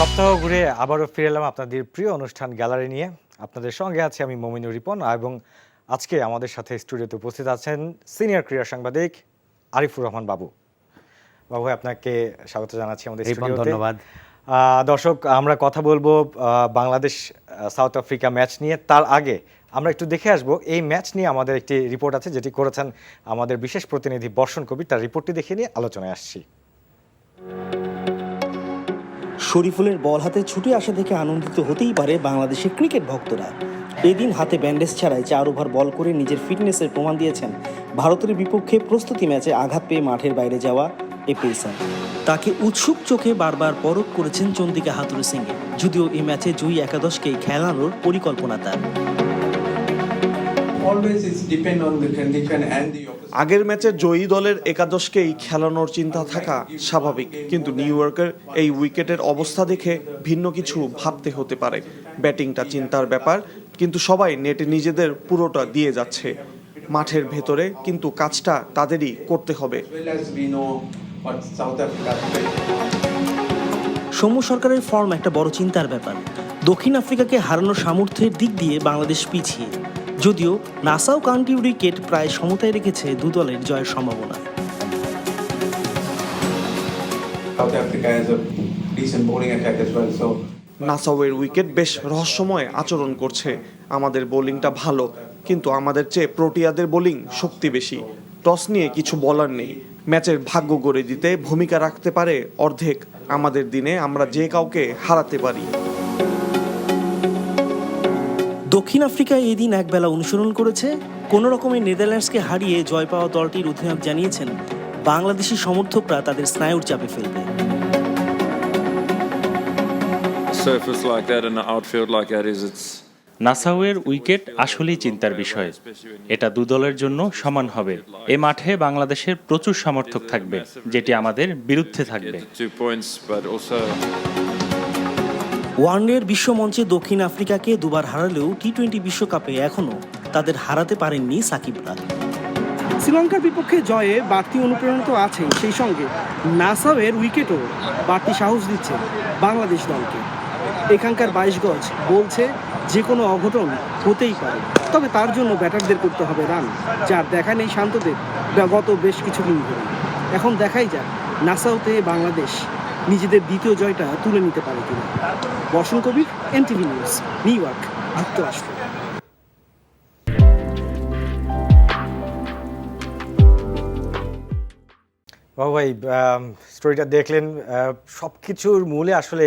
সপ্তাহ ঘুরে আবারও ফিরে এলাম আপনাদের প্রিয় অনুষ্ঠান গ্যালারি নিয়ে। আপনাদের সঙ্গে আছি আমি মমিনুর রিপন এবং আজকে আমাদের সাথে স্টুডিওতে উপস্থিত আছেন সিনিয়র ক্রীড়া সাংবাদিক আরিফুর রহমান বাবু। বাবু, আপনাকে স্বাগত জানাচ্ছি আমাদের স্টুডিওতে। ধন্যবাদ। দর্শক, আমরা কথা বলবো বাংলাদেশ সাউথ আফ্রিকা ম্যাচ নিয়ে। তার আগে আমরা একটু দেখে আসব এই ম্যাচ নিয়ে আমাদের একটি রিপোর্ট আছে যেটি করেছেন আমাদের বিশেষ প্রতিনিধি বর্ষণ কবির। তার রিপোর্টটি দেখে নিয়ে আলোচনায় আসছি। শরীফুলের বল হাতে ছুটে আসা দেখে আনন্দিত হতেই পারে বাংলাদেশের ক্রিকেট ভক্তরা। এদিন হাতে ব্যান্ডেজ ছাড়াই 4 ওভার বল করে নিজের ফিটনেসের প্রমাণ দিয়েছেন ভারতের বিপক্ষে প্রস্তুতি ম্যাচে আঘাত পেয়ে মাঠের বাইরে যাওয়া এ পেসার। তাকে উৎসুক চোখে বারবার পরখ করেছেন চন্দিকা হাথুরু সিং। যদিও এই ম্যাচে জয়ী একাদশকেই খেলানোর পরিকল্পনা তার। আগের ম্যাচে জয়ী দলের একাদশকেই খেলানোর চিন্তা থাকা স্বাভাবিক, কিন্তু নিউ ইয়র্কের এই উইকেটের অবস্থা দেখে ভিন্ন কিছু ভাবতে হতে পারে। ব্যাটিংটা চিন্তার ব্যাপার, কিন্তু সবাই নেটে নিজেদের পুরোটা দিয়ে যাচ্ছে। মাঠের ভেতরে কিন্তু কাজটা তাদেরই করতে হবে। সৌম্য সরকারের ফর্ম একটা বড় চিন্তার ব্যাপার। দক্ষিণ আফ্রিকাকে হারানোর সামর্থ্যের দিক দিয়ে বাংলাদেশ পিছিয়ে, যদিও নাসাউ কাউন্টি উইকেট প্রায় সমতায় রেখেছে দু দলের জয়ের সম্ভাবনা। নাসাউয়ের উইকেট বেশ রহস্যময় আচরণ করছে। আমাদের বোলিংটা ভালো, কিন্তু আমাদের চেয়ে প্রোটিয়াদের বোলিং শক্তি বেশি। টস নিয়ে কিছু বলার নেই, ম্যাচের ভাগ্য গড়ে দিতে ভূমিকা রাখতে পারে অর্ধেক। আমাদের দিনে আমরা যে কাউকে হারাতে পারি। দক্ষিণ আফ্রিকা এদিন একবেলা অনুসরণ করেছে। কোনো রকমের নেদারল্যান্ডসকে হারিয়ে জয় পাওয়া দলটির অধিনায়ক জানিয়েছেন বাংলাদেশি সমর্থকরা তাদের স্নায়ুর চাপে ফেলবে। নাসাউয়ের উইকেট আসলেই চিন্তার বিষয়। এটা দু দলের জন্য সমান হবে। এ মাঠে বাংলাদেশের প্রচুর সমর্থক থাকবে, যেটি আমাদের বিরুদ্ধে থাকবে। ওয়ানডের বিশ্বমঞ্চে দক্ষিণ আফ্রিকাকে দুবার হারালেও টি-20 বিশ্বকাপে এখনও তাদের হারাতে পারেননি সাকিবরা। শ্রীলঙ্কার বিপক্ষে জয়ে বাড়তি অনুপ্রেরণা তো আছেই, সেই সঙ্গে নাসাউয়ের উইকেটও বাড়তি সাহস দিচ্ছে বাংলাদেশ দলকে। এখানকার 22 গজ বলছে যে কোনো অঘটন হতেই পারে, তবে তার জন্য ব্যাটারদের করতে হবে রান, যার দেখা নেই শান্তদের গত বেশ কিছুদিন ধরে। এখন দেখাই যাক নাসাউতে বাংলাদেশ নিজেদের দ্বিতীয় জয়টা তুলে নিতে পারে কিনা। বর্ষণ কবির, এনটিভি নিউজ, নিউ ইয়র্ক, যুক্তরাষ্ট্র। বাবু ভাই, স্টোরিটা দেখলেন, সব কিছুর মূলে আসলে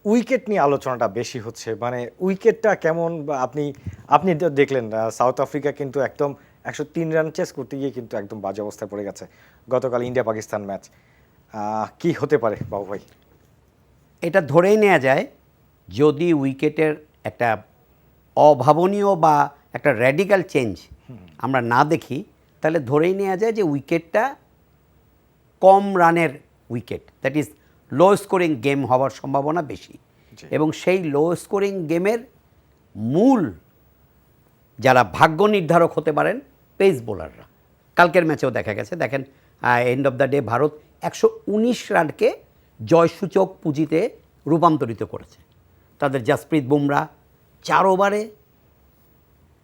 উইকেট নিয়ে আলোচনাটা বেশি হচ্ছে। মানে উইকেটটা কেমন, আপনি দেখলেন সাউথ আফ্রিকা কিন্তু একদম 103 রান চেস করতে গিয়ে কিন্তু একদম বাজে অবস্থায় পড়ে গেছে গতকাল ইন্ডিয়া পাকিস্তান ম্যাচ। কি হতে পারে বাবু ভাই? এটা ধরেই নেওয়া যায়, যদি উইকেটের একটা অভাবনীয় বা একটা র্যাডিক্যাল চেঞ্জ আমরা না দেখি, তাহলে ধরেই নেওয়া যায় যে উইকেটটা কম রানের wicket, that is low scoring game হওয়ার সম্ভাবনা বেশি। এবং সেই লো স্কোরিং গেমের মূল যারা ভাগ্য নির্ধারক হতে পারেন পেস বোলাররা। কালকের ম্যাচেও দেখা গেছে, দেখেন end of the day Bharat 119 রানকে জয়সূচক পুঁজিতে রূপান্তরিত করেছে। তাদের জাসপ্রীত বুমরা 4 ওভারে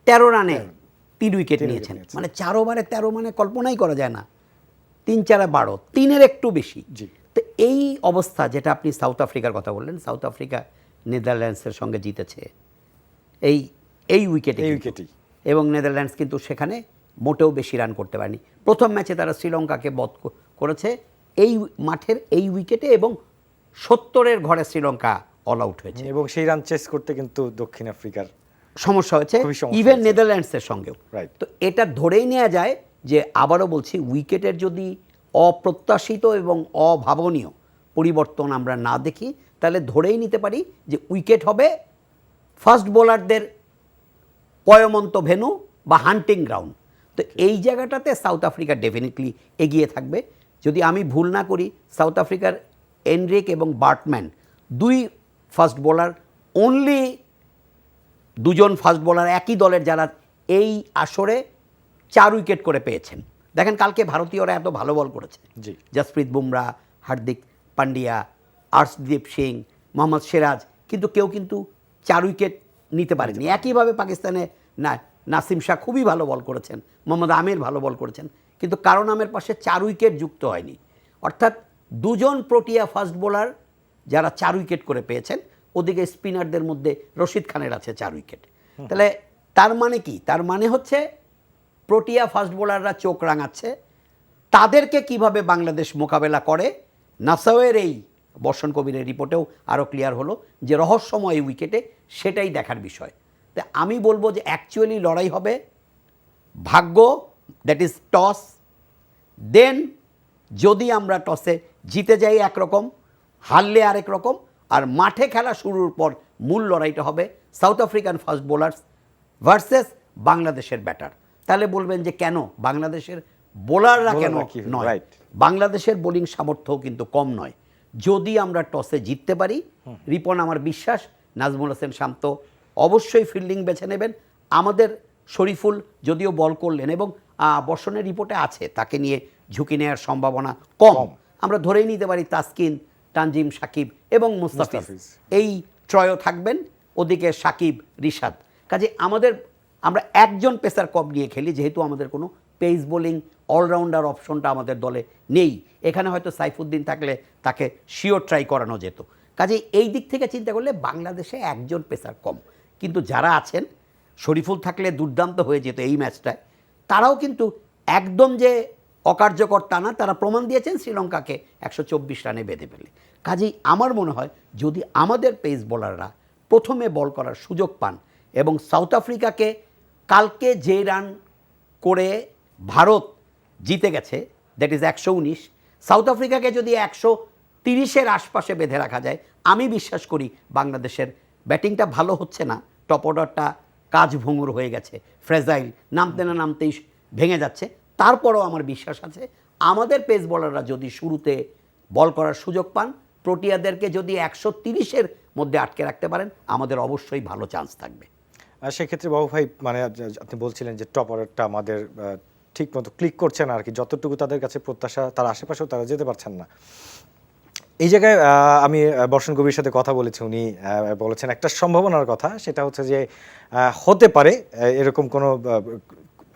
13 রানে 3 উইকেট নিয়েছেন। মানে 4 ওভারে 13 মানে কল্পনাই করা যায় না। 3-4 12, 3-এর একটু বেশি। তো এই অবস্থা, যেটা আপনি সাউথ আফ্রিকার কথা বললেন, সাউথ আফ্রিকা নেদারল্যান্ডসের সঙ্গে জিতেছে এই উইকেটেই, এবং নেদারল্যান্ডস কিন্তু সেখানে মোটেও বেশি রান করতে পারেনি। প্রথম ম্যাচে তারা শ্রীলঙ্কাকে বধ করেছে এই মাঠের এই উইকেটে, এবং 70-এর ঘরে শ্রীলঙ্কা অল আউট হয়েছে, এবং সেই রান চেস করতে কিন্তু দক্ষিণ আফ্রিকার সমস্যা হয়েছে, ইভেন নেদারল্যান্ডসের সঙ্গেও। তো এটা ধরেই নেওয়া যায় যে, আবারও বলছি, উইকেটের যদি অপ্রত্যাশিত এবং অভাবনীয় পরিবর্তন আমরা না দেখি, তাহলে ধরেই নিতে পারি যে উইকেট হবে ফাস্ট বোলারদের পয়মন্ত ভেন্যু বা হান্টিং গ্রাউন্ড। তো এই জায়গাটাতে সাউথ আফ্রিকা ডেফিনেটলি এগিয়ে থাকবে। যদি আমি ভুল না করি, সাউথ আফ্রিকার এনরিক এবং বার্টম্যান 2 ফাস্ট বোলার, অনলি 2জন ফাস্ট বোলার একই দলের যারা এই আসরে 4 উইকেট করে পেয়েছেন। দেখেন কালকে ভারতীয়রা এত ভালো বল করেছে, জাসপ্রীত বুমরা, হার্দিক পান্ডিয়া, আর্শদীপ সিং, মোহাম্মদ সিরাজ, কিন্তু কেউ কিন্তু 4 উইকেট নিতে পারেনি। একইভাবে পাকিস্তানে নাসিম শাহ খুবই ভালো বল করেছেন, মোহাম্মদ আমির ভালো বল করেছেন, কিন্তু কারো নামের পাশে 4 উইকেট যুক্ত হয়নি। অর্থাৎ দুজন প্রোটিয়া ফাস্ট বোলার যারা 4 উইকেট করে পেয়েছেন, ওদিকে স্পিনারদের মধ্যে রশিদ খানের আছে 4 উইকেট। তাহলে তার মানে কি? তার মানে হচ্ছে প্রোটিয়া ফাস্ট বোলাররা চোখ রাঙাচ্ছে। তাদেরকে কিভাবে বাংলাদেশ মোকাবেলা করে, নাসাওয়ের এই বর্ষণ কবিরের রিপোর্টেও আরও ক্লিয়ার হলো যে রহস্যময় উইকেটে, সেটাই দেখার বিষয়। তা আমি বলবো যে অ্যাকচুয়ালি লড়াই হবে ভাগ্য, দ্যাট ইজ টস। দেন যদি আমরা টসে জিতে যাই একরকম, হারলে আরেক রকম, আর মাঠে খেলা শুরুর পর মূল লড়াইটা হবে south African fast bowlers versus বাংলাদেশের ব্যাটার। তাহলে বলবেন যে কেন বাংলাদেশের বোলাররা কেন নয়? বাংলাদেশের বোলিং সামর্থ্যও কিন্তু কম নয়। যদি আমরা টসে জিততে পারি, রিপন আমার বিশ্বাস নাজমুল হোসেন শান্ত অবশ্যই ফিল্ডিং বেছে নেবেন। আমাদের শরীফুল যদিও বল করলেন এবং বর্ষণের রিপোর্টে আছে তাকে নিয়ে ঝুঁকি নেওয়ার সম্ভাবনা কম, আমরা ধরেই নিতে পারি তাসকিন, তানজিম, সাকিব এবং মুস্তাফিজ এই ত্রয় থাকবেন, ওদিকে সাকিব, রিশাদ। কাজে আমরা একজন পেসার কম নিয়ে খেলি, যেহেতু আমাদের কোনো পেস বোলিং অলরাউন্ডার অপশনটা আমাদের দলে নেই। এখানে হয়তো সাইফুদ্দিন থাকলে তাকে শিওর ট্রাই করানো যেত। কাজে এই দিক থেকে চিন্তা করলে বাংলাদেশে একজন পেসার কম, কিন্তু যারা আছেন, শরীফুল থাকলে দুর্দান্ত হয়ে যেত এই ম্যাচটায়। তারাও কিন্তু একদম যে অকার্যকর তা না, তারা প্রমাণ দিয়েছেন শ্রীলঙ্কাকে 124 রানে বেঁধে ফেলে। কাজেই আমার মনে হয় যদি আমাদের পেস বোলাররা প্রথমে বল করার সুযোগ পান এবং সাউথ আফ্রিকাকে কালকে যে রান করে ভারত জিতে গেছে, দ্যাট ইজ 119, সাউথ আফ্রিকাকে যদি 130-এর আশপাশে বেঁধে রাখা যায়, আমি বিশ্বাস করি বাংলাদেশের ব্যাটিংটা ভালো হচ্ছে না, টপ অর্ডারটা কাজ ভঙ্গুর হয়ে গেছে, ফ্রেজাইল, নামতে না নামতেই ভেঙে যাচ্ছে। তারপরও আমার বিশ্বাস আছে আমাদের পেস বোলাররা যদি শুরুতে বল করার সুযোগ পান, প্রোটিয়াদেরকে যদি 130-এর মধ্যে আটকে রাখতে পারেন, আমাদের অবশ্যই ভালো চান্স থাকবে। আর সেক্ষেত্রে বাবু ভাই, মানে আপনি বলছিলেন যে টপ অর্ডারটা আমাদের ঠিক মতো ক্লিক করছে না আর কি, যতটুকু তাদের কাছে প্রত্যাশা তার আশেপাশেও তারা যেতে পারছেন না। এই জায়গায় আমি বর্ষণ কবির সাথে কথা বলেছি, উনি বলেছেন একটা সম্ভাবনার কথা, সেটা হচ্ছে যে হতে পারে এরকম কোনো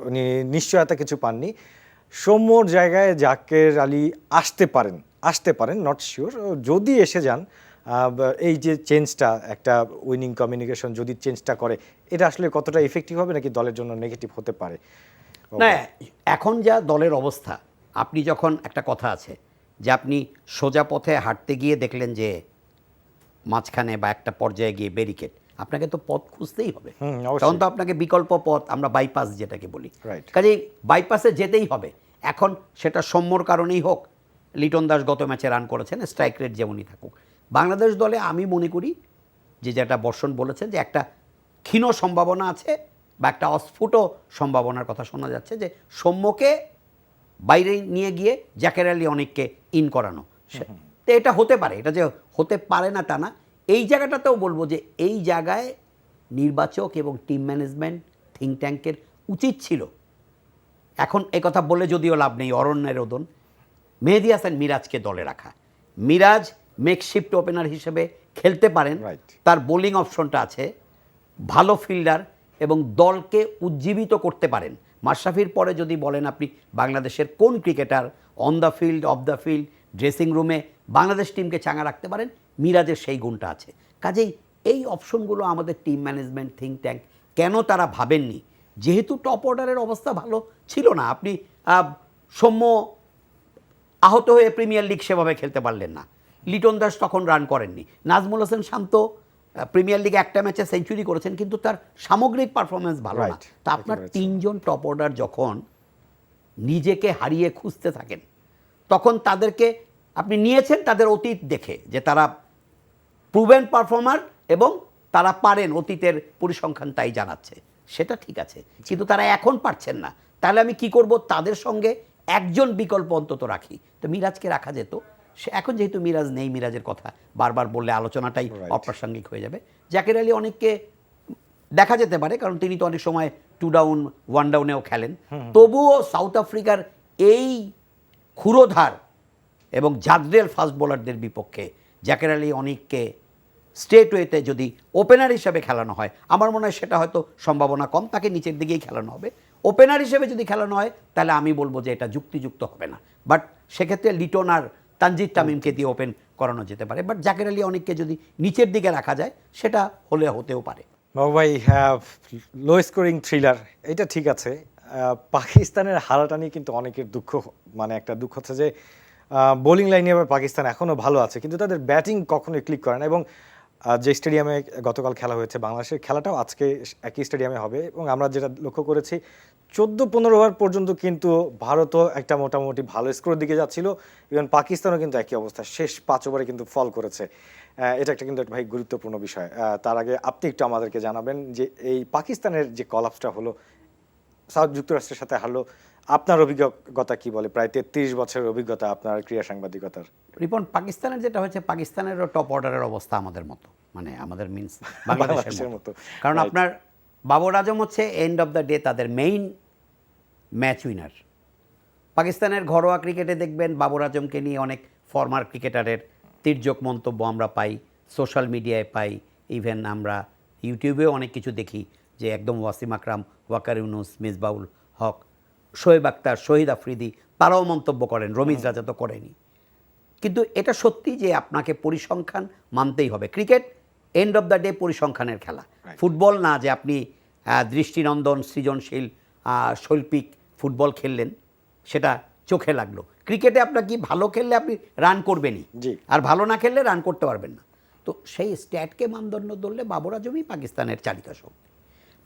উনি নিশ্চয়তা কিছু পাননি, সৌম্যর জায়গায় জাকের আলী আসতে পারেন, নট শিওর। যদি এসে যান, এই যে চেঞ্জটা, একটা উইনিং কমিউনিকেশন যদি চেঞ্জটা করে, এটা আসলে কতটা ইফেক্টিভ হবে নাকি দলের জন্য নেগেটিভ হতে পারে? না, এখন যা দলের অবস্থা, আপনি যখন একটা কথা আছে যে আপনি সোজা পথে হাঁটতে গিয়ে দেখলেন যে মাঝখানে বা একটা পর্যায়ে গিয়ে ব্যারিকেড, আপনাকে তো পথ খুঁজতেই হবে, তখন তো আপনাকে বিকল্প পথ, আমরা বাইপাস যেটাকে বলি, কাজেই বাইপাসে যেতেই হবে। এখন সেটা সৌম্যর কারণেই হোক, লিটন দাস গত ম্যাচে রান করেছেন, স্ট্রাইক রেট যেমনই থাকুক, বাংলাদেশ দলে আমি মনে করি যে যেটা বর্ষণ বলেছেন যে একটা ক্ষীণ সম্ভাবনা আছে বা একটা অস্ফুট সম্ভাবনার কথা শোনা যাচ্ছে যে সৌম্যকে বাইরে নিয়ে গিয়ে জাকের আলী অনেককে ইন করানো। তো এটা হতে পারে, এটা যে হতে পারে না তা না। এই জায়গাটাতেও বলবো যে এই জায়গায় নির্বাচক এবং টিম ম্যানেজমেন্ট, থিঙ্ক ট্যাঙ্কের উচিত ছিল, এখন কথা বলে যদিও লাভ নেই, অরণ্যের রোদন, মেহেদী হাসান মিরাজকে দলে রাখা। মিরাজ মেকশিফট ওপেনার হিসেবে খেলতে পারেন, তার বোলিং অপশনটা আছে, ভালো ফিল্ডার এবং দলকে উজ্জীবিত করতে পারেন। মাশরাফির পরে যদি বলেন আপনি বাংলাদেশের কোন cricketer on the field, of the field, dressing রুমে বাংলাদেশ টিমকে চাঙা রাখতে পারেন, মিরাজের সেই গুণটা আছে। কাজেই এই অপশনগুলো আমাদের টিম ম্যানেজমেন্ট, থিঙ্ক ট্যাঙ্ক কেন তারা ভাবেননি? যেহেতু টপ অর্ডারের অবস্থা ভালো ছিল না, আপনি সৌম্য আহত হয়ে প্রিমিয়ার লিগ সেভাবে খেলতে পারলেন না, লিটন দাস তখন রান করেননি, নাজমুল হোসেন শান্ত প্রিমিয়ার লিগে একটা ম্যাচে সেঞ্চুরি করেছেন কিন্তু তার সামগ্রিক পারফরমেন্স ভালো না। তা আপনার 3 জন টপ অর্ডার যখন নিজেকে হারিয়ে খুঁজতে থাকেন, তখন তাদেরকে আপনি নিয়েছেন তাদের অতীত দেখে যে তারা প্রুভেন পারফর্মার এবং তারা পারেন, অতীতের পরিসংখ্যান তাই জানাচ্ছে, সেটা ঠিক আছে, কিন্তু তারা এখন পারছেন না। তাহলে আমি কি করব? তাদের সঙ্গে একজন বিকল্প অন্তত রাখি। তো মিরাজকে রাখা যেত, সে এখন যেহেতু মিরাজ নেই, মিরাজের কথা বারবার বললে আলোচনাটাই অপ্রাসঙ্গিক হয়ে যাবে। জাকের আলী অনেককে দেখা যেতে পারে, কারণ তিনি তো অনেক সময় 2 ডাউন 1 ডাউনেও খেলেন। তবুও সাউথ আফ্রিকার এই ক্ষুরোধার এবং জাদ্রেল ফাস্ট বোলারদের বিপক্ষে জাকের আলী অনেককে স্ট্রেট ওয়েতে যদি ওপেনার হিসেবে খেলানো হয়, আমার মনে হয় সেটা হয়তো সম্ভাবনা কম, তাকে নিচের দিকেই খেলানো হবে। ওপেনার হিসেবে যদি খেলানো হয় তাহলে আমি বলবো যে এটা যুক্তিযুক্ত হবে না, বাট সেক্ষেত্রে লিটন আর তানজিদ তামিমকে দিয়ে ওপেন করানো যেতে পারে, বাট জাকের আলী অনেককে যদি নিচের দিকে রাখা যায় সেটা হতেও পারে। বাবু ভাই, লো স্কোরিং থ্রিলার এটা ঠিক আছে। পাকিস্তানের হারাটা নিয়ে কিন্তু অনেকের দুঃখ, মানে একটা দুঃখ হচ্ছে যে বোলিং লাইনে এবার পাকিস্তান এখনও ভালো আছে, কিন্তু তাদের ব্যাটিং কখনোই ক্লিক করে না। এবং যে স্টেডিয়ামে গতকাল খেলা হয়েছে, বাংলাদেশের খেলাটাও আজকে একই স্টেডিয়ামে হবে, এবং আমরা যেটা লক্ষ্য করেছি 14-15 ওভার পর্যন্ত কিন্তু ভারতও একটা মোটামুটি ভালো স্কোরের দিকে যাচ্ছিল, ইভেন পাকিস্তানও কিন্তু একই অবস্থা, শেষ 5 ওভারে কিন্তু ফল করেছে। এটা একটা কিন্তু ভাই গুরুত্বপূর্ণ বিষয়। তার আগে আপনি একটু আমাদেরকে জানাবেন যে এই পাকিস্তানের যে কলাপসটা হলো, সাউথ যুক্তরাষ্ট্রের সাথে হারলো, আপনার অভিজ্ঞতা কি বলে? প্রায় 33 বছরের অভিজ্ঞতা আপনার ক্রীড়া সাংবাদিকতার। রিপন, পাকিস্তানের যেটা হয়েছে, পাকিস্তানেরও টপ অর্ডারের অবস্থা আমাদের মতো, মানে আমাদের মিনস বাংলাদেশের মতো। কারণ আপনার বাবর আজম হচ্ছে এন্ড অফ দ্য ডে তাদের মেইন ম্যাচ উইনার। পাকিস্তানের ঘরোয়া ক্রিকেটে দেখবেন বাবর আজমকে নিয়ে অনেক ফরমার ক্রিকেটারের তির্যক মন্তব্য আমরা পাই, সোশ্যাল মিডিয়ায় পাই, ইভেন আমরা ইউটিউবেও অনেক কিছু দেখি যে একদম ওয়াসিম আকরাম, ওয়াকার ইউনুস, মিসবাউল হক, শোয়েব আক্তার, শহীদ আফ্রিদি তারাও মন্তব্য করেন, রমিজ রাজা তো করেনি। কিন্তু এটা সত্যি যে আপনাকে পরিসংখ্যান মানতেই হবে। Cricket end of the day পরিসংখ্যানের খেলা, ফুটবল না যে আপনি দৃষ্টিনন্দন সৃজনশীল শৈল্পিক ফুটবল খেললেন সেটা চোখে লাগলো। ক্রিকেটে আপনার কি ভালো খেললে আপনি রান করবেনই, আর ভালো না খেললে রান করতে পারবেন না। তো সেই স্ট্যাটকে মানদণ্ড ধরলে বাবর আজমই পাকিস্তানের চালিকা শক্তি।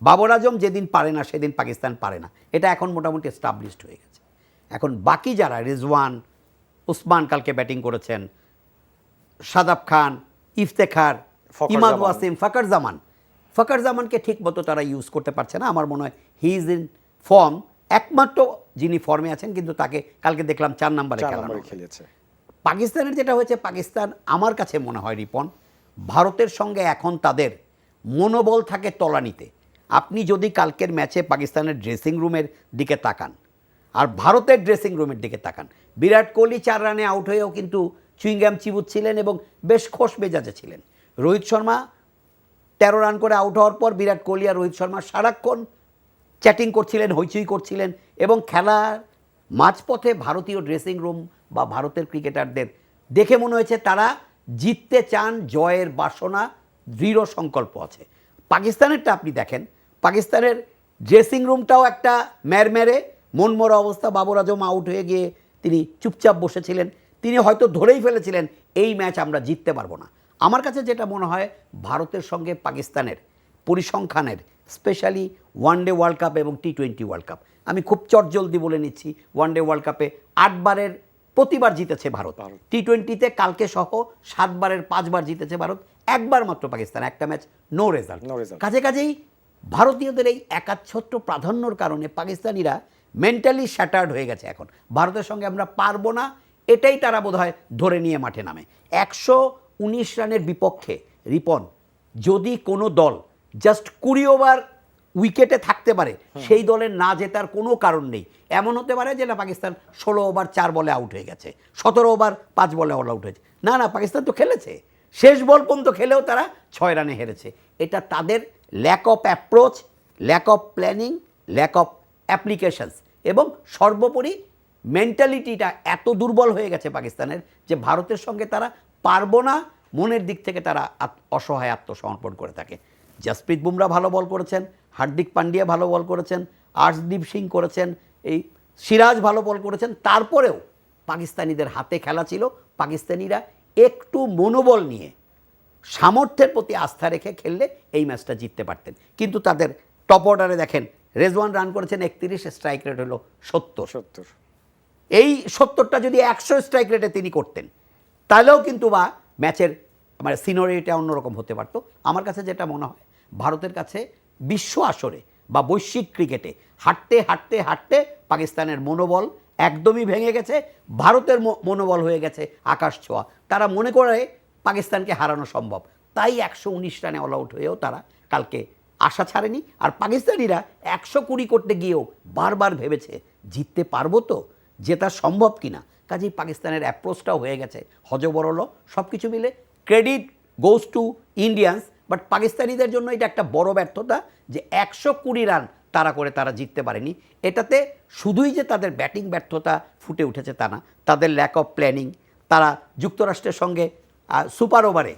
বাবর আজম যেদিন পারে না সেদিন পাকিস্তান পারে না, এটা এখন মোটামুটি এস্টাবলিশড হয়ে গেছে। এখন বাকি যারা, রিজওয়ান, উসমান কালকে ব্যাটিং করেছেন, শাদাব খান, ইফতেখার, ইমাদ ওয়াসিম, ফকর জামানকে ঠিক মতো তারা ইউজ করতে পারছে না। আমার মনে হয় হি ইজ ইন ফর্ম, একমাত্র যিনি ফর্মে আছেন, কিন্তু তাকে কালকে দেখলাম 4 নম্বরে খেলেছে। পাকিস্তানের যেটা হয়েছে, পাকিস্তান আমার কাছে মনে হয় রিপন, ভারতের সঙ্গে এখন তাদের মনোবল থাকে তলানিতে। আপনি যদি কালকের ম্যাচে পাকিস্তানের ড্রেসিং রুমের দিকে তাকান আর ভারতের ড্রেসিং রুমের দিকে তাকান, বিরাট কোহলি 4 রানে আউট হয়েও কিন্তু চুইংগাম চিবুচ্ছিলেন এবং বেশ খোশ মেজাজে ছিলেন। রোহিত শর্মা 13 রান করে আউট হওয়ার পর বিরাট কোহলি আর রোহিত শর্মা সারাক্ষণ চ্যাটিং করছিলেন, হইচই করছিলেন, এবং খেলার মাঝপথে ভারতীয় ড্রেসিং রুম বা ভারতের ক্রিকেটারদের দেখে মনে হয়েছে তারা জিততে চান, জয়ের বাসনা, দৃঢ় সংকল্প আছে। পাকিস্তানেরটা আপনি দেখেন, পাকিস্তানের ড্রেসিং রুমটাও একটা ম্যারম্যারে মনমরা অবস্থা। বাবর আজম আউট হয়ে গিয়ে তিনি চুপচাপ বসেছিলেন, তিনি হয়তো ধরেই ফেলেছিলেন এই ম্যাচ আমরা জিততে পারবো না। আমার কাছে যেটা মনে হয়, ভারতের সঙ্গে পাকিস্তানের পরিসংখ্যানের, স্পেশালি ওয়ানডে ওয়ার্ল্ড কাপ এবং টি-20 ওয়ার্ল্ড কাপ, আমি খুব চটজলদি বলে নিচ্ছি, ওয়ানডে ওয়ার্ল্ড কাপে 8 বারের প্রতিবার জিতেছে ভারত, টি-20তে কালকে সহ 7 বারের 5 বার জিতেছে ভারত, একবার মাত্র পাকিস্তান, একটা ম্যাচ নো রেজাল্ট। কাজেই ভারতীয়দের এই একাচ্ছত্র প্রাধান্যর কারণে পাকিস্তানিরা মেন্টালি শ্যাটার্ড হয়ে গেছে। এখন ভারতের সঙ্গে আমরা পারবো না, এটাই তারা বোধহয় ধরে নিয়ে মাঠে নামে। 119 রানের বিপক্ষে রিপন, যদি কোনো দল জাস্ট 20 ওভার উইকেটে থাকতে পারে, সেই দলের না জেতার কোনো কারণ নেই। এমন হতে পারে যে না, পাকিস্তান 16 ওভার 4 বলে আউট হয়ে গেছে, 17 ওভার 5 বলে অল আউট হয়েছে, না, পাকিস্তান তো খেলেছে, শেষ বল পর্যন্ত খেলেও তারা 6 রানে হেরেছে। এটা তাদের lack of approach, lack of planning, lack of applications, এবং সর্বোপরি মেন্টালিটিটা এত দুর্বল হয়ে গেছে পাকিস্তানের যে ভারতের সঙ্গে তারা পারবো না, মনের দিক থেকে তারা অসহায় আত্মসমর্পণ করে থাকে। জসপ্রীত বুমরা ভালো বল করেছেন, হার্দিক পান্ডিয়া ভালো বল করেছেন, আর্শদীপ সিং করেছেন, এই সিরাজ ভালো বল করেছেন, তারপরেও পাকিস্তানিদের হাতে খেলা ছিল। পাকিস্তানিরা একটু মনোবল নিয়ে, সামর্থ্যের প্রতি আস্থা রেখে খেললে এই ম্যাচটা জিততে পারতেন। কিন্তু তাদের টপ অর্ডারে দেখেন, রেজওয়ান রান করেছেন 31, স্ট্রাইক রেট হলো 70। এই 70টা যদি 100 স্ট্রাইক রেটে তিনি করতেন, তাহলেও কিন্তু বা ম্যাচের মানে সিনারিওটা অন্যরকম হতে পারতো। আমার কাছে যেটা মনে হয়, ভারতের কাছে বিশ্ব আসরে বা বৈশ্বিক ক্রিকেটে হাঁটতে হাঁটতে হাঁটতে পাকিস্তানের মনোবল একদমই ভেঙে গেছে, ভারতের মনোবল হয়ে গেছে আকাশ ছোঁয়া। তারা মনে করে পাকিস্তানকে হারানো সম্ভব, তাই 119 রানে অল আউট হয়েও তারা কালকে আশা ছাড়েনি। আর পাকিস্তানিরা 120 করতে গিয়েও বারবার ভেবেছে জিততে পারবো তো, জেতা সম্ভব কিনা। কাজেই পাকিস্তানের অ্যাপ্রোচটাও হয়ে গেছে হজবরল। সব কিছু মিলে credit goes to Indians, but পাকিস্তানিদের জন্য এটা একটা বড় ব্যর্থতা যে 120 রান তারা করে তারা জিততে পারেনি। এটাতে শুধুই যে তাদের ব্যাটিং ব্যর্থতা ফুটে উঠেছে তা না, তাদের ল্যাক অফ প্ল্যানিং। তারা যুক্তরাষ্ট্রের সঙ্গে সুপার ওভারে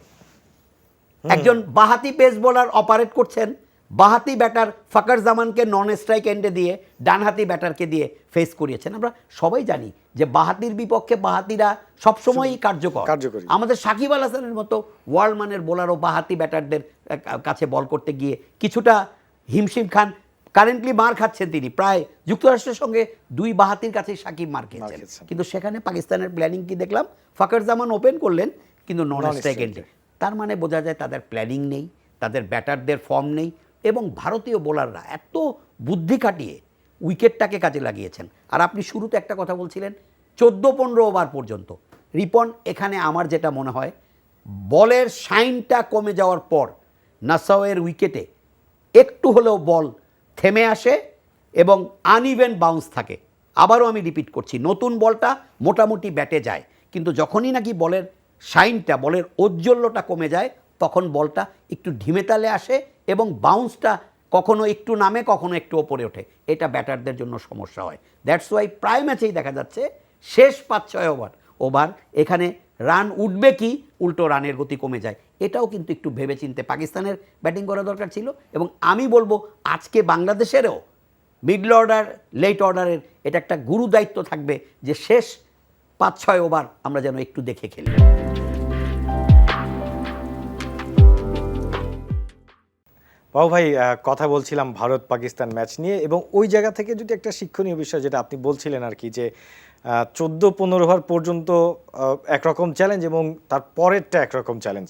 একজন বাহাতি পেস বোলার অপারেট করছেন, বাহাতি ব্যাটার ফখর জামানকে নন স্ট্রাইক এন্ডে দিয়ে ডানহাতি ব্যাটারকে দিয়ে ফেস করিয়েছেন। আমরা সবাই জানি যে বাহাতির বিপক্ষে বাহাতিরা সবসময়ই কার্যকরী। আমাদের সাকিব আল হাসানের মতো ওয়ার্ল্ড মানের বোলারও বাহাতি ব্যাটারদের কাছে বল করতে গিয়ে কিছুটা হিমশিম খান। কারেন্টলি মার খাচ্ছেন তিনি, প্রায় যুক্তরাষ্ট্রের সঙ্গে 2 বাহাতির কাছেই সাকিব মার খেয়েছেন। কিন্তু সেখানে পাকিস্তানের প্ল্যানিং কি দেখলাম, ফখর জামান ওপেন করলেন কিন্তু নন স্ট্রাইক এন্ডে। তার মানে বোঝা যায় তাদের প্ল্যানিং নেই, তাদের ব্যাটারদের ফর্ম নেই, এবং ভারতীয় বোলাররা এত বুদ্ধি খাটিয়ে উইকেটটাকে কাজে লাগিয়েছেন। আর আপনি শুরুতে একটা কথা বলছিলেন 14-15 ওভার পর্যন্ত। রিপন, এখানে আমার যেটা মনে হয় বলের শাইনটা কমে যাওয়ার পর নাসাওয়ের উইকেটে একটু হলেও বল থেমে আসে এবং আনইভেন বাউন্স থাকে। আবারও আমি রিপিট করছি, নতুন বলটা মোটামুটি ব্যাটে যায়, কিন্তু যখনই নাকি বলের শাইনটা, বলের ঔজ্জ্বল্যটা কমে যায়, তখন বলটা একটু ঢিমে তালে আসে এবং বাউন্সটা কখনো একটু নামে কখনো একটু ওপরে ওঠে। এটা ব্যাটারদের জন্য সমস্যা হয়। দ্যাটস ওয়াই প্রায় ম্যাচেই দেখা যাচ্ছে শেষ 5-6 ওভার এখানে রান উঠবে কি উল্টো রানের গতি কমে যায়। এটাও কিন্তু একটু ভেবেচিন্তে পাকিস্তানের ব্যাটিং করা দরকার ছিল। এবং আমি বলবো আজকে বাংলাদেশেরও মিডল অর্ডার, লেট অর্ডারের এটা একটা গুরু দায়িত্ব থাকবে যে শেষ 5-6 ওভার আমরা যেন একটু দেখে খেলি। বাবু ভাই, কথা বলছিলাম ভারত পাকিস্তান ম্যাচ নিয়ে, এবং ওই জায়গা থেকে যদি একটা শিক্ষণীয় বিষয় যেটা আপনি বলছিলেন আর কি, যে 14-15 ওভার পর্যন্ত একরকম চ্যালেঞ্জ এবং তার পরেরটা একরকম চ্যালেঞ্জ।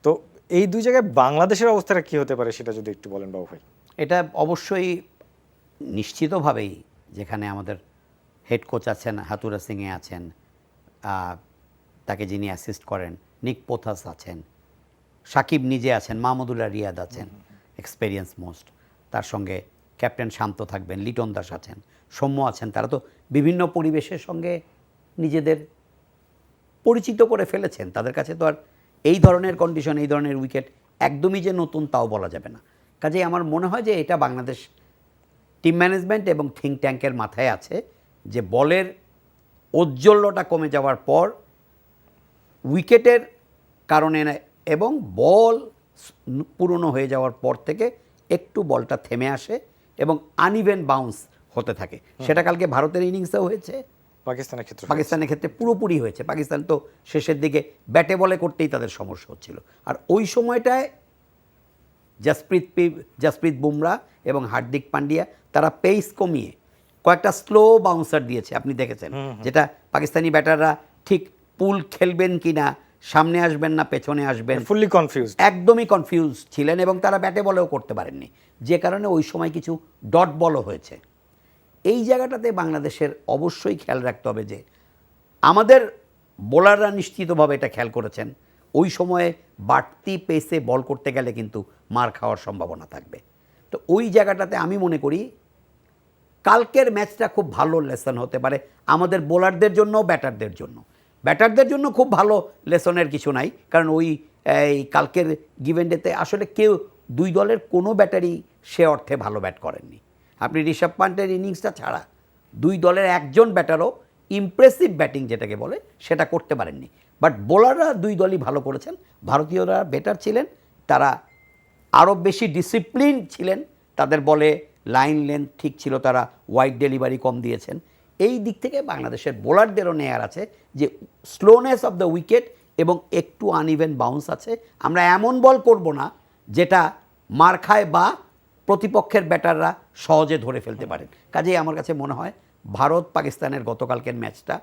তো এই দুই জায়গায় বাংলাদেশের অবস্থাটা কি হতে পারে সেটা যদি একটু বলেন বাবু ভাই। এটা অবশ্যই নিশ্চিতভাবেই, যেখানে আমাদের হেড কোচ আছেন হাতুরা সিংয়ে আছেন, তাকে যিনি অ্যাসিস্ট করেন নিক পোথাস আছেন, সাকিব নিজে আছেন, মাহমুদুল্লাহ রিয়াদ আছেন এক্সপেরিয়েন্স মোস্ট, তার সঙ্গে ক্যাপ্টেন শান্ত থাকবেন, লিটন দাস আছেন, সৌম্য আছেন। তারা তো বিভিন্ন পরিবেশের সঙ্গে নিজেদের পরিচিত করে ফেলেছেন। তাদের কাছে তো আর এই ধরনের কন্ডিশন, এই ধরনের উইকেট একদমই যে নতুন তাও বলা যাবে না। কাজেই আমার মনে হয় যে এটা বাংলাদেশ টিম ম্যানেজমেন্ট এবং থিঙ্ক ট্যাঙ্কের মাথায় আছে যে বলের ঔজ্জ্বল্যটা কমে যাওয়ার পর উইকেটের কারণে এবং বল পুরনো হয়ে যাওয়ার পর থেকে একটু বলটা থেমে আসে এবং আনইভেন বাউন্স হতে থাকে। সেটা কালকে ভারতের ইনিংসেও হয়েছে, পাকিস্তানের ক্ষেত্রে পুরোপুরি হয়েছে। পাকিস্তান তো শেষের দিকে ব্যাটে বলে করতেই তাদের সমস্যা হচ্ছিল। আর ওই সময়টায় জসপ্রীত বুমরা এবং হার্দিক পান্ডিয়া তারা পেস কমিয়ে কয়েকটা স্লো বাউন্সার দিয়েছে, আপনি দেখেছেন, যেটা পাকিস্তানি ব্যাটাররা ঠিক পুল খেলবেন কিনা, সামনে আসবেন না পেছনে আসবেন, ফুললি কনফিউজ, একদমই কনফিউজ ছিলেন, এবং তারা ব্যাটে বলেও করতে পারেননি, যে কারণে ওই সময় কিছু ডট বলও হয়েছে। এই জায়গাটাতে বাংলাদেশের অবশ্যই খেয়াল রাখতে হবে যে আমাদের বোলাররা নিশ্চিতভাবে এটা খেয়াল করেছেন, ওই সময়ে বাড়তি পেসে বল করতে গেলে কিন্তু মার খাওয়ার সম্ভাবনা থাকবে। তো ওই জায়গাটাতে আমি মনে করি কালকের ম্যাচটা খুব ভালো লেসন হতে পারে আমাদের বোলারদের জন্য, ব্যাটারদের জন্য। ব্যাটারদের জন্য খুব ভালো লেসনের কিছু নাই, কারণ ওই কালকের গিভেন্ডেতে আসলে কেউ, দুই দলের কোনো ব্যাটারই সে অর্থে ভালো ব্যাট করেননি। আপনি ঋষভ পান্টের ইনিংসটা ছাড়া দুই দলের একজন ব্যাটারও ইমপ্রেসিভ ব্যাটিং যেটাকে বলে সেটা করতে পারেননি। বাট বোলাররা দুই দলই ভালো করেছেন। ভারতীয়রা বেটার ছিলেন, তারা আরও বেশি ডিসিপ্লিন ছিলেন, তাদের বলে লাইন লেন্থ ঠিক ছিল, তারা ওয়াইড ডেলিভারি কম দিয়েছেন। এই দিক থেকে বাংলাদেশের বোলারদেরও নেয়ার আছে যে স্লোনেস অফ দ্য উইকেট এবং একটু আনইভেন বাউন্স আছে। আমরা এমন বল করব না যেটা মার খায় বা প্রতিপক্ষের ব্যাটাররা সহজে ধরে ফেলতে পারেন। কাজেই আমার কাছে মনে হয় ভারত পাকিস্তানের গতকালকের ম্যাচটা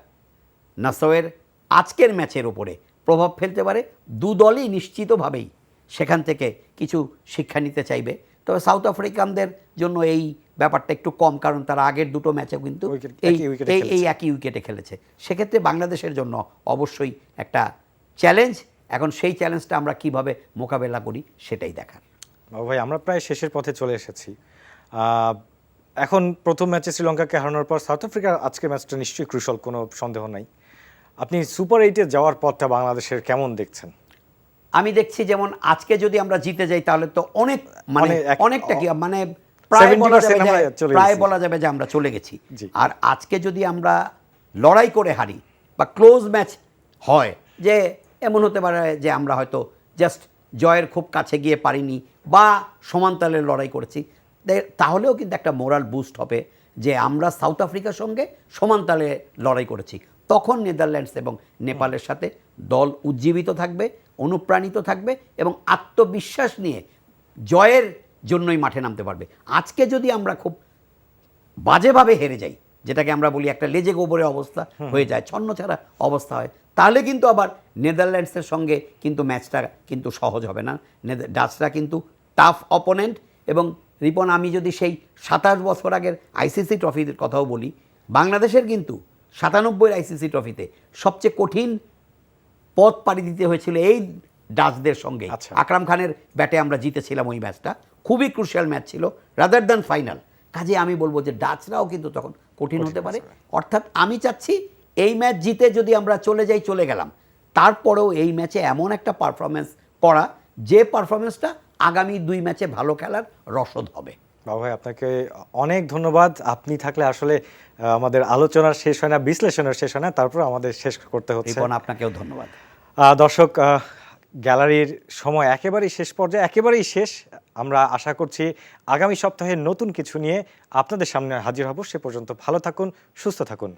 নাসাওয়ের আজকের ম্যাচের ওপরে প্রভাব ফেলতে পারে। দু দলই নিশ্চিতভাবেই সেখান থেকে কিছু শিক্ষা নিতে চাইবে। তবে সাউথ আফ্রিকানদের জন্য এই ব্যাপারটা একটু কম, কারণ তারা আগের দুটো ম্যাচেও কিন্তু এই একই উইকেটে খেলেছে। সেক্ষেত্রে বাংলাদেশের জন্য অবশ্যই একটা চ্যালেঞ্জ। এখন সেই চ্যালেঞ্জটা আমরা কিভাবে মোকাবেলা করি সেটাই দেখার। বাবু ভাই, আমরা প্রায় শেষের পথে চলে এসেছি। এখন প্রথম ম্যাচে শ্রীলঙ্কাকে হারানোর পর সাউথ আফ্রিকার আজকের ম্যাচটা নিশ্চয়ই ক্রুশাল, কোনো সন্দেহ নাই। আপনি সুপার 8-এ যাওয়ার পথটা বাংলাদেশের কেমন দেখছেন? আমি দেখছি যেমন আজকে যদি আমরা জিতে যাই তাহলে তো অনেক মানে অনেকটা কি মানে প্রায় 70% বলা যাবে আমরা যে চলে প্রায় গেছি। বলা যাবে যে আমরা চলে গেছি। জি। আর আজকে যদি আমরা লড়াই করে হারি বা ক্লোজ ম্যাচ হয়, যে এমন হতে পারে যে আমরা হয়তো জাস্ট জয়ের খুব কাছে গিয়ে পারিনি বা সমানতালে লড়াই করেছি, তাহলেও কিন্তু একটা মোরাল বুস্ট হবে যে আমরা সাউথ আফ্রিকার সঙ্গে সমানতালে লড়াই করেছি। তখন নেদারল্যান্ডস এবং নেপালের সাথে দল উজ্জীবিত থাকবে, অনুপ্রাণিত থাকবে এবং আত্মবিশ্বাস নিয়ে জয়ের জন্যই মাঠে নামতে পারবে। আজকে যদি আমরা খুব বাজেভাবে হেরে যাই, যেটাকে আমরা বলি একটা লেজে গোবরে অবস্থা হয়ে যায়, ছন্ন ছাড়া অবস্থা হয়, তাহলে কিন্তু আবার নেদারল্যান্ডসের সঙ্গে কিন্তু ম্যাচটা কিন্তু সহজ হবে না। ডাচরা কিন্তু টাফ অপোনেন্ট। এবং রিপন, আমি যদি সেই 27 বছর আগের আইসিসি ট্রফির কথাও বলি, বাংলাদেশের কিন্তু 97 আইসিসি ট্রফিতে সবচেয়ে কঠিন পথ পাড়ি দিতে হয়েছিল এই ডাচদের সঙ্গে। আচ্ছা। আকরাম খানের ব্যাটে আমরা জিতেছিলাম ওই ম্যাচটা, খুবই ক্রুশিয়াল ম্যাচ ছিল রাদার দ্যান ফাইনাল। কাজে আমি বলবো যে ডাচরাও কিন্তু তখন কঠিন হতে পারে। অর্থাৎ আমি চাচ্ছি এই ম্যাচ জিতে যদি আমরা চলে যাই, চলে গেলাম, তারপরেও এই ম্যাচে এমন একটা পারফরমেন্স করা যে পারফরমেন্সটা আগামী 2 ম্যাচে ভালো খেলার রসদ হবে। বাবু ভাই, আপনাকে অনেক ধন্যবাদ। আপনি থাকলে আসলে আমাদের আলোচনার শেষ হয় না, বিশ্লেষণের শেষ হয় না, তারপর আমাদের শেষ করতে হচ্ছে। রিপন, আপনাকেও ধন্যবাদ। দর্শক, গ্যালারির সময় একেবারেই শেষ পর্যায়ে, একেবারেই শেষ। আমরা আশা করছি আগামী সপ্তাহে নতুন কিছু নিয়ে আপনাদের সামনে হাজির হব। সে পর্যন্ত ভালো থাকুন, সুস্থ থাকুন।